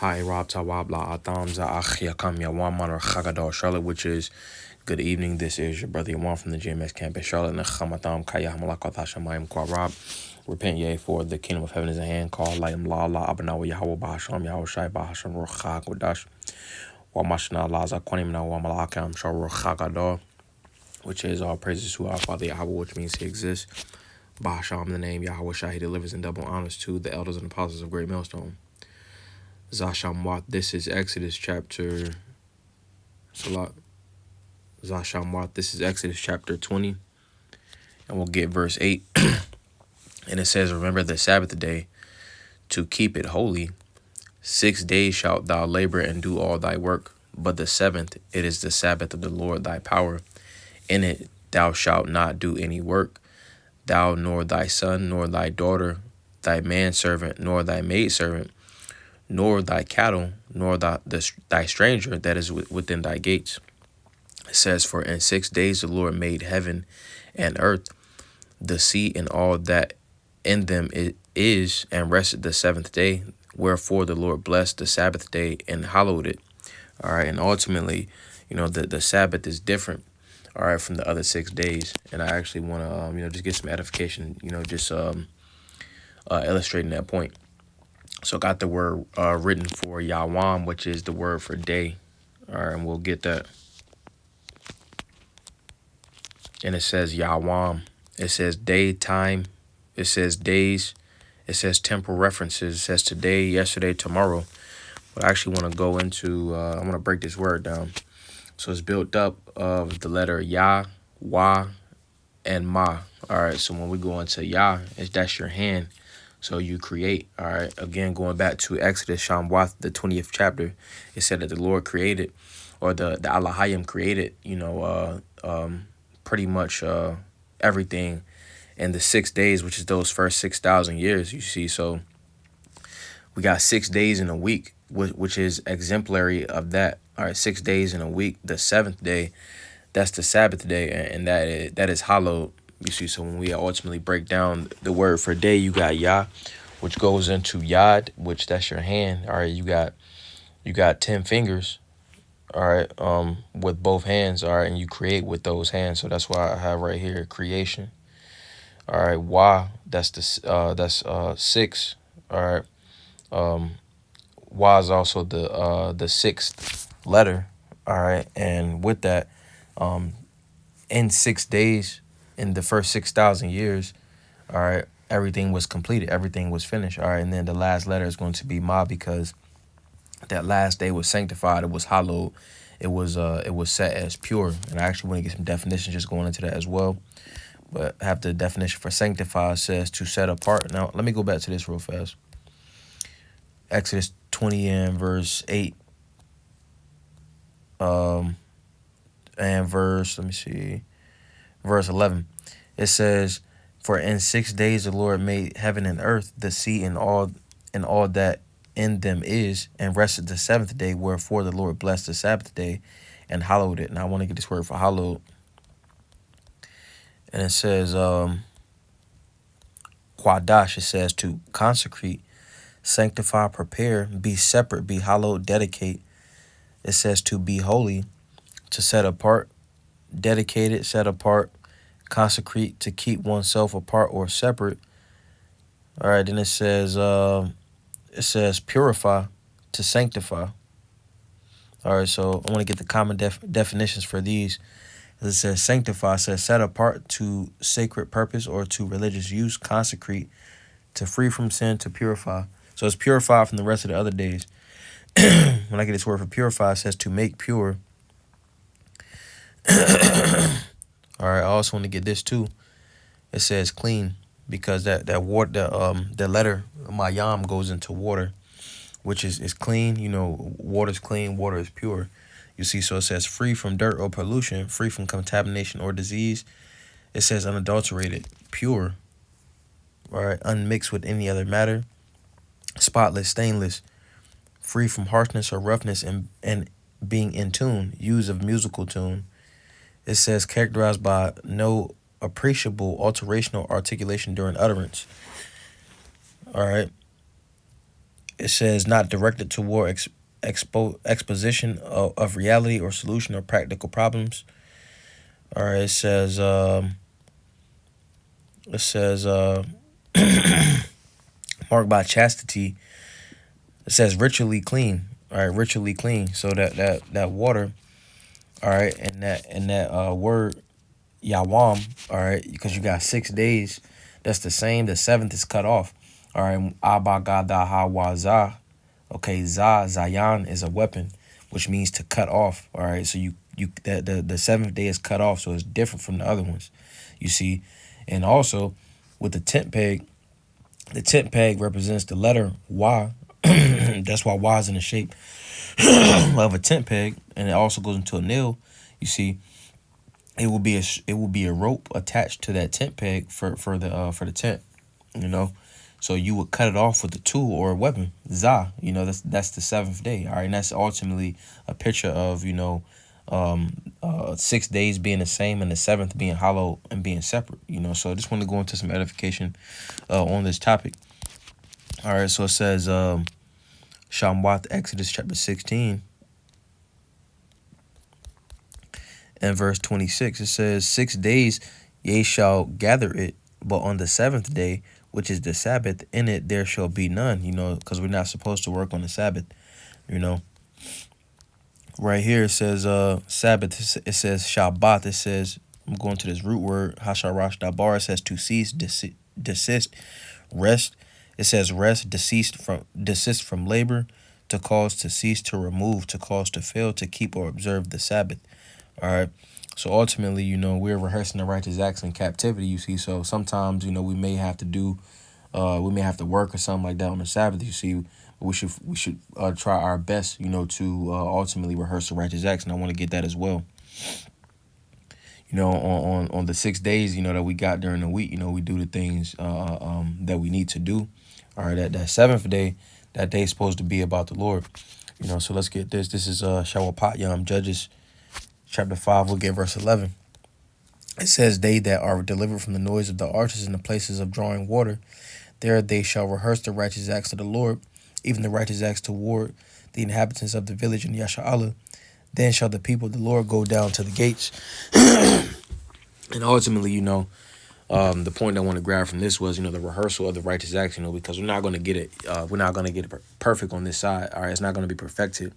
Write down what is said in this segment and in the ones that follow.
Hi, Rob Tawabla Atamza Achiakam Yawaman or Chagadar Charlotte, which is good evening. This is your brother Yawan from the GMS campus, Charlotte. Nachamatam Kaya Malakatashamayim Kwa Rob. Repent ye for the kingdom of heaven is at hand. Call Layim La La Abanawa Yahweh Bahasham Yahweh Shai Bahasham Ruchak Wadash Wamashna Laza Kwanim Na Wamalakam Sharuchagador, which is all praises to our Father Yahweh, which means he exists. Bahasham, the name Yahweh Shai, he delivers in double honors to the elders and apostles of Great Millstone. Zashamwat, this is Exodus chapter Salat. Zashamwat, this is Exodus chapter 20. And we'll get verse 8. And it says, remember the Sabbath day to keep it holy. 6 days shalt thou labor and do all thy work. But the seventh, it is the Sabbath of the Lord thy power. In it thou shalt not do any work, thou nor thy son, nor thy daughter, thy manservant, nor thy maidservant, nor thy cattle, nor thy stranger that is within thy gates. It says, for in 6 days the Lord made heaven and earth, the sea and all that in them it is, and rested the seventh day. Wherefore the Lord blessed the Sabbath day and hallowed it. All right, and ultimately, the Sabbath is different, all right, from the other 6 days. And I actually want to, just get some edification, illustrating that point. So got the word written for Yawam, which is the word for day. All right, and we'll get that. And it says Yawam. It says day, time. It says days. It says temporal references. It says today, yesterday, tomorrow. But I actually want to go into, I'm going to break this word down. So it's built up of the letter Yah, Wa, and Ma. All right, so when we go into Yah, that's your hand. So you create, all right. Again, going back to Exodus, Shamwath, the 20th chapter, it said that the Lord created, or the Alahayim created, pretty much everything in the 6 days, which is those first 6,000 years, you see. So we got 6 days in a week, which is exemplary of that. All right, 6 days in a week. The seventh day, that's the Sabbath day, and that is hallowed. You see, so when we ultimately break down the word for day, you got Yah, which goes into Yad, which that's your hand. All right, you got 10 fingers. All right, with both hands. All right, and you create with those hands. So that's why I have right here creation. All right, Wa, that's 6. All right, Wa is also the sixth letter. All right, and with that, in 6 days, in the first 6,000 years, all right, everything was completed, everything was finished. All right, and then the last letter is going to be Ma, because that last day was sanctified, it was hallowed, it was set as pure. And I actually want to get some definitions just going into that as well. But I have the definition for sanctify says to set apart. Now let me go back to this real fast. Exodus 20 and verse 8. And verse 11. It says, for in 6 days the Lord made heaven and earth, the sea and all that in them is, and rested the seventh day. Wherefore the Lord blessed the Sabbath day and hallowed it. And I want to get this word for hallowed. And it says Quadash, it says to consecrate, sanctify, prepare, be separate, be hallowed, dedicate. It says to be holy, to set apart, dedicated, set apart, consecrate, to keep oneself apart or separate. All right, then it says purify, to sanctify. All right, so I want to get the common definitions for these. It says sanctify, says set apart to sacred purpose or to religious use, consecrate, to free from sin, to purify. So it's purified from the rest of the other days. When I get this word for purify, it says to make pure. All right, I also want to get this too. It says clean, because that water, the letter Mayam goes into water, which is clean. Water's clean, water is pure. You see, so it says free from dirt or pollution, free from contamination or disease. It says unadulterated, pure, all right, unmixed with any other matter, spotless, stainless, free from harshness or roughness, and being in tune, use of musical tune. It says characterized by no appreciable alteration or articulation during utterance. All right. It says not directed toward exposition of reality or solution or practical problems. All right, it says marked by chastity. It says ritually clean. All right, ritually clean. So that water. All right, and that word Yawam. All right, because you got 6 days. That's the same. The seventh is cut off. All right, Abba Gada Hawaza. Okay, Zayan is a weapon, which means to cut off. All right, so you that the seventh day is cut off, so it's different from the other ones. You see, and also with the tent peg represents the letter Y. That's why Y is in the shape of a tent peg, and it also goes into a nail. You see, it will be a rope attached to that tent peg for the tent. You know, so you would cut it off with a tool or a weapon. Za, that's the seventh day. All right, and that's ultimately a picture of 6 days being the same and the seventh being hollow and being separate. So I just want to go into some edification on this topic. All right, so it says Shamwat Exodus chapter 16 and verse 26. It says 6 days ye shall gather it, but on the seventh day, which is the Sabbath, in it there shall be none, because we're not supposed to work on the Sabbath, Right here it says Sabbath, it says Shabbat, it says, I'm going to this root word, Hasharash Dabar, it says to cease, desist, rest. It says rest, desist from labor, to cause, to cease, to remove, to cause, to fail, to keep or observe the Sabbath. All right. So ultimately, we're rehearsing the righteous acts in captivity, you see. So sometimes, we may have to we may have to work or something like that on the Sabbath, you see. But we should try our best, to ultimately rehearse the righteous acts. And I want to get that as well. On the 6 days, that we got during the week, we do the things that we need to do. All right, that seventh day, that day is supposed to be about the Lord. So let's get this. This is Shawapat Yam, Judges chapter 5, we'll get verse 11. It says, they that are delivered from the noise of the archers in the places of drawing water, there they shall rehearse the righteous acts of the Lord, even the righteous acts toward the inhabitants of the village in Yasha'Allah. Then shall the people of the Lord go down to the gates. And ultimately, the point I want to grab from this was, the rehearsal of the righteous acts, because we're not going to get it. We're not going to get it perfect on this side. All right, it's not going to be perfected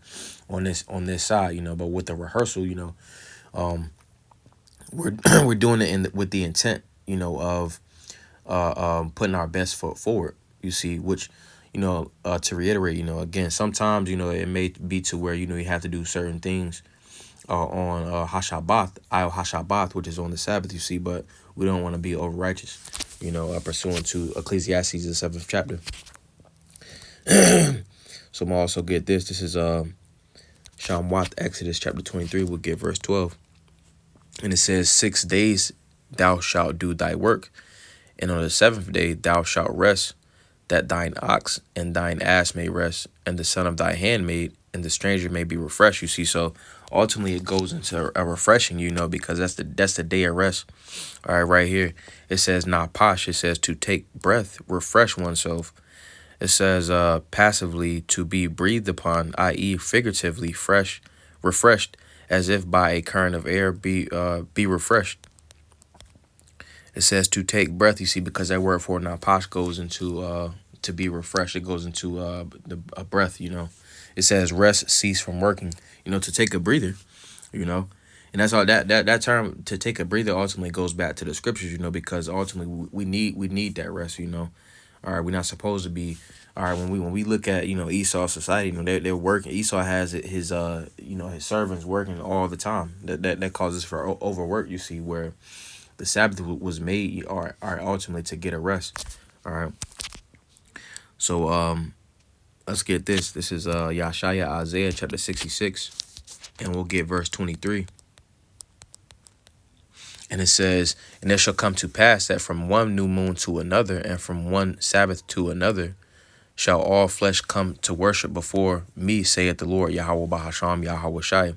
on this side, But with the rehearsal, we're doing it with the intent, of putting our best foot forward. You see, which, to reiterate, again, sometimes, it may be to where you have to do certain things on Hashabbath, which is on the Sabbath, you see, but we don't want to be over righteous, pursuant to Ecclesiastes, the 7th chapter. So I'm also get this. This is Shamwat Exodus chapter 23. We'll get verse 12. And it says, 6 days thou shalt do thy work, and on the seventh day thou shalt rest, that thine ox and thine ass may rest, and the son of thy handmaid and the stranger may be refreshed. You see, so ultimately it goes into a refreshing, because that's the day of rest. All right here it says napash. It says to take breath, refresh oneself. It says passively to be breathed upon, i.e. figuratively refreshed, as if by a current of air, be refreshed. It says to take breath, you see, because that word for napash goes into to be refreshed. It goes into a breath, It says rest, cease from working, to take a breather, And that's all that term, to take a breather, ultimately goes back to the scriptures, because ultimately we need that rest, All right, we're not supposed to be. All right, when we look at Esau's society, they're working. Esau has his his servants working all the time. That causes for overwork. You see, where the Sabbath was made, or ultimately to get a rest. All right. So let's get this. This is Yashaya Isaiah chapter 66, and we'll get verse 23. And it says, and it shall come to pass that from one new moon to another, and from one Sabbath to another, shall all flesh come to worship before me, saith the Lord, Yahweh Bahasham, Yahweh Shai.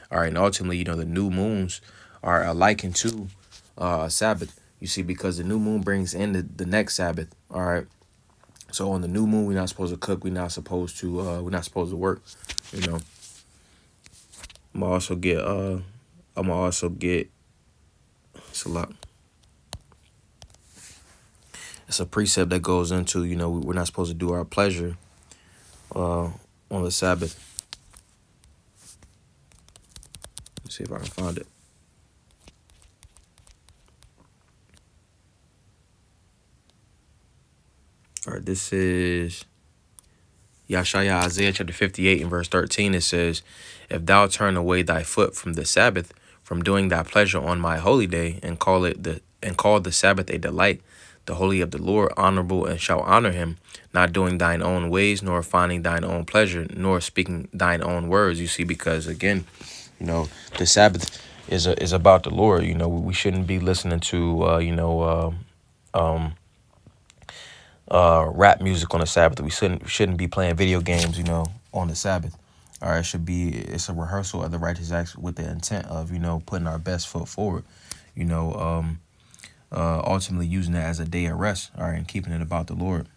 All right, and ultimately, the new moons are likened to a Sabbath. You see, because the new moon brings in the next Sabbath. All right. So on the new moon, we're not supposed to cook. We're not supposed to work. You know. I'm gonna also get it's a lot. It's a precept that goes into, we're not supposed to do our pleasure on the Sabbath. Let's see if I can find it. All right, this is Yashaya, Isaiah chapter 58 and verse 13. It says, "If thou turn away thy foot from the Sabbath, from doing thy pleasure on my holy day, and call the Sabbath a delight, the holy of the Lord honorable, and shall honor him, not doing thine own ways, nor finding thine own pleasure, nor speaking thine own words." You see, because again, the Sabbath is about the Lord. We shouldn't be listening to rap music on the Sabbath. We shouldn't be playing video games, on the Sabbath. All right, it's a rehearsal of the righteous acts with the intent of, putting our best foot forward, ultimately using that as a day of rest, all right, and keeping it about the Lord,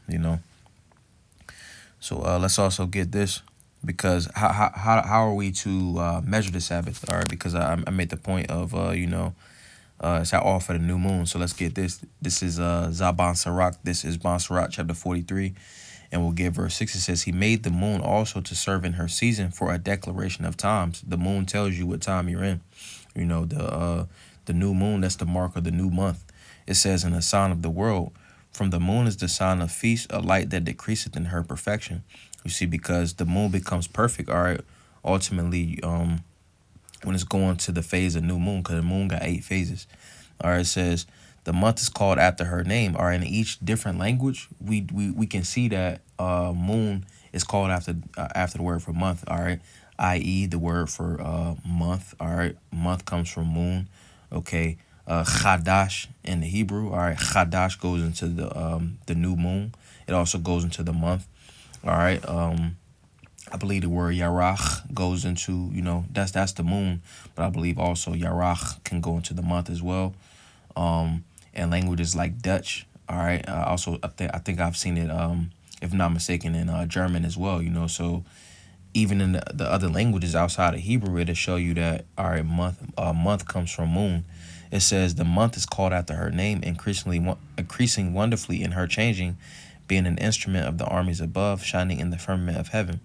So let's also get this, because how are we to measure the Sabbath? All right, because I made the point of, it's how all for the new moon. So let's get this. This is Zaban Sirach. This is Ban Sirach chapter 43. And we'll get verse 6. It says, "He made the moon also to serve in her season for a declaration of times." The moon tells you what time you're in. The new moon, that's the mark of the new month. It says, "In the sign of the world, from the moon is the sign of feast, a light that decreaseth in her perfection." You see, because the moon becomes perfect, all right, ultimately, when it's going to the phase of new moon, because the moon got 8 phases. All right, it says the month is called after her name. All right, in each different language, we can see that moon is called after the word for month. All right, i.e. the word for month. All right, month comes from moon. Okay, Chadash in the Hebrew. All right, Chadash goes into the new moon. It also goes into the month. All right. I believe the word Yarach goes into, that's the moon, but I believe also Yarach can go into the month as well. And languages like Dutch, all right. Also, I think I've seen it, if not mistaken, in German as well. So even in the other languages outside of Hebrew, it'll show you that, all right, month comes from moon. It says the month is called after her name, increasing wonderfully in her changing, being an instrument of the armies above, shining in the firmament of heaven.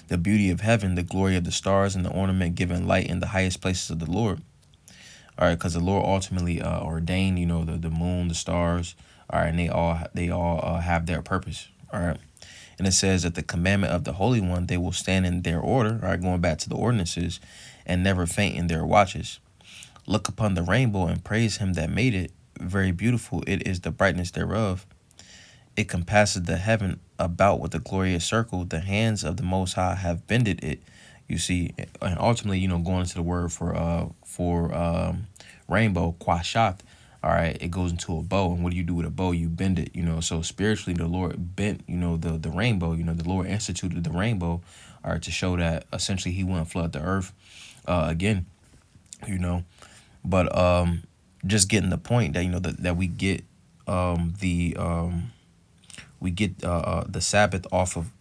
The beauty of heaven, the glory of the stars, and the ornament giving light in the highest places of the Lord. All right, because the Lord ultimately ordained, the moon, the stars. All right, and they all have their purpose. All right, and it says that the commandment of the Holy One, they will stand in their order. All right, going back to the ordinances, and never faint in their watches. Look upon the rainbow and praise him that made it. Very beautiful it is the brightness thereof. It compasses the heaven about with a glorious circle. The hands of the Most High have bended it. You see, and ultimately, going into the word for rainbow, quashat. All right, it goes into a bow, and what do you do with a bow? You bend it. So spiritually, the Lord bent, the rainbow. The Lord instituted the rainbow, all right, to show that essentially He wouldn't flood the earth again. But just getting the point that that we get the Sabbath off of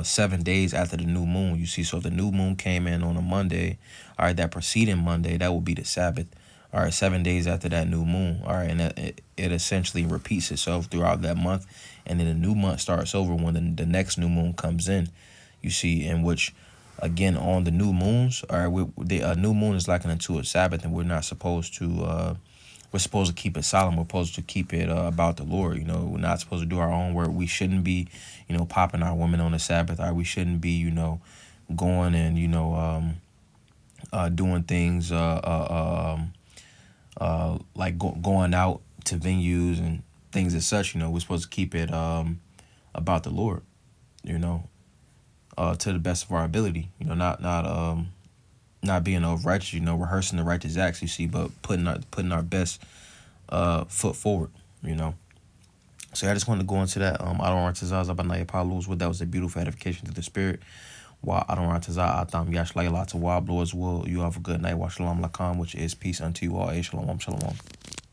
7 days after the new moon. You see, so if the new moon came in on a Monday, all right, that preceding Monday, that would be the Sabbath. All right, 7 days after that new moon. All right, and it essentially repeats itself throughout that month. And then the new month starts over when the next new moon comes in. You see, in which, again, on the new moons, all right, the new moon is likened to a Sabbath, and we're supposed to keep it solemn. We're supposed to keep it about the Lord. We're not supposed to do our own work. We shouldn't be, popping our women on the Sabbath. Or we shouldn't be, going and, doing things like going out to venues and things as such. We're supposed to keep it about the Lord, to the best of our ability. Not being of righteous, rehearsing the righteous acts, you see, but putting our best foot forward, So I just wanted to go into that. I don't want to Zabanaya Palos. That was a beautiful edification to the spirit. I don't want to Atam Yash Layla to Wab, Lord's will. You have a good night. Wa Shalom Lakam, which is peace unto you all. Shalom, shalom.